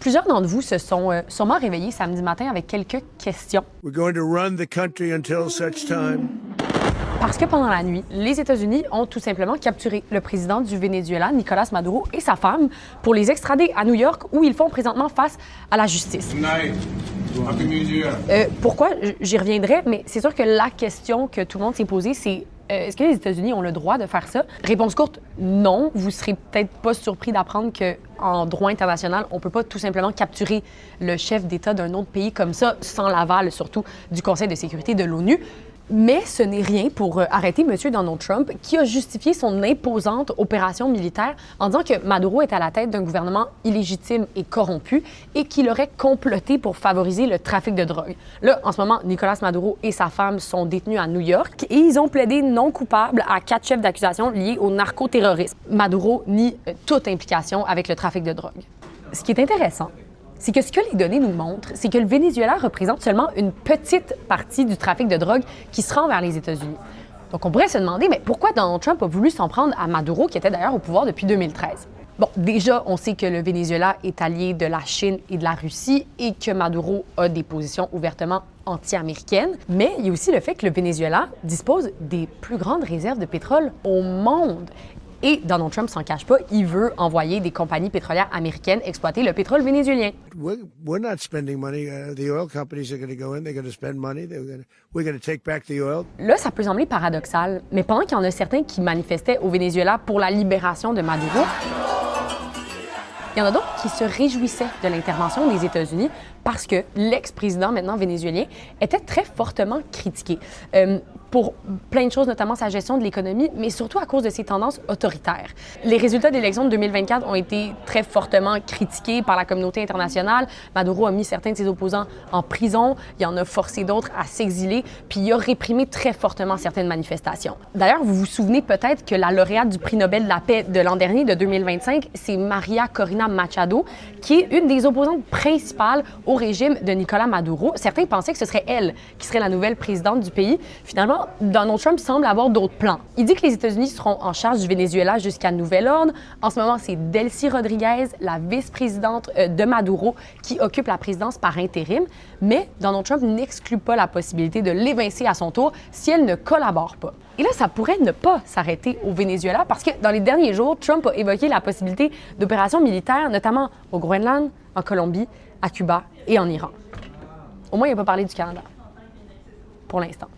Plusieurs d'entre vous se sont sûrement réveillés samedi matin avec quelques questions. We're going to run the country until such time. Parce que pendant la nuit, les États-Unis ont tout simplement capturé le président du Venezuela, Nicolás Maduro, et sa femme pour les extrader à New York où ils font présentement face à la justice. Pourquoi? J'y reviendrai, mais c'est sûr que la question que tout le monde s'est posée, c'est est-ce que les États-Unis ont le droit de faire ça? Réponse courte, non. Vous serez peut-être pas surpris d'apprendre qu'en droit international, on peut pas tout simplement capturer le chef d'État d'un autre pays comme ça, sans l'aval surtout du Conseil de sécurité de l'ONU. Mais ce n'est rien pour arrêter M. Donald Trump, qui a justifié son imposante opération militaire en disant que Maduro est à la tête d'un gouvernement illégitime et corrompu et qu'il aurait comploté pour favoriser le trafic de drogue. Là, en ce moment, Nicolás Maduro et sa femme sont détenus à New York et ils ont plaidé non coupables à 4 chefs d'accusation liés au narcoterrorisme. Maduro nie toute implication avec le trafic de drogue. Ce qui est intéressant, c'est que ce que les données nous montrent, c'est que le Venezuela représente seulement une petite partie du trafic de drogue qui se rend vers les États-Unis. Donc on pourrait se demander, mais pourquoi Donald Trump a voulu s'en prendre à Maduro, qui était d'ailleurs au pouvoir depuis 2013? Bon, déjà, on sait que le Venezuela est allié de la Chine et de la Russie et que Maduro a des positions ouvertement anti-américaines. Mais il y a aussi le fait que le Venezuela dispose des plus grandes réserves de pétrole au monde. Et Donald Trump s'en cache pas, il veut envoyer des compagnies pétrolières américaines exploiter le pétrole vénézuélien. We're not spending money. The oil companies are going to go in. They're going to spend money. We're going to take back the oil. Là, ça peut sembler paradoxal, mais pendant qu'il y en a certains qui manifestaient au Venezuela pour la libération de Maduro, il y en a d'autres qui se réjouissaient de l'intervention des États-Unis parce que l'ex-président, maintenant vénézuélien, était très fortement critiqué pour plein de choses, notamment sa gestion de l'économie, mais surtout à cause de ses tendances autoritaires. Les résultats de l'élection de 2024 ont été très fortement critiqués par la communauté internationale. Maduro a mis certains de ses opposants en prison, il en a forcé d'autres à s'exiler, puis il a réprimé très fortement certaines manifestations. D'ailleurs, vous vous souvenez peut-être que la lauréate du prix Nobel de la paix de l'an dernier, de 2025, c'est Maria Corina Machado, qui est une des opposantes principales au régime de Nicolás Maduro. Certains pensaient que ce serait elle qui serait la nouvelle présidente du pays. Finalement, Donald Trump semble avoir d'autres plans. Il dit que les États-Unis seront en charge du Venezuela jusqu'à nouvel ordre. En ce moment, c'est Delcy Rodriguez, la vice-présidente de Maduro, qui occupe la présidence par intérim. Mais Donald Trump n'exclut pas la possibilité de l'évincer à son tour si elle ne collabore pas. Et là, ça pourrait ne pas s'arrêter au Venezuela parce que dans les derniers jours, Trump a évoqué la possibilité d'opérations militaires, notamment au Groenland, en Colombie, à Cuba et en Iran. Au moins, il n'a pas parlé du Canada. Pour l'instant.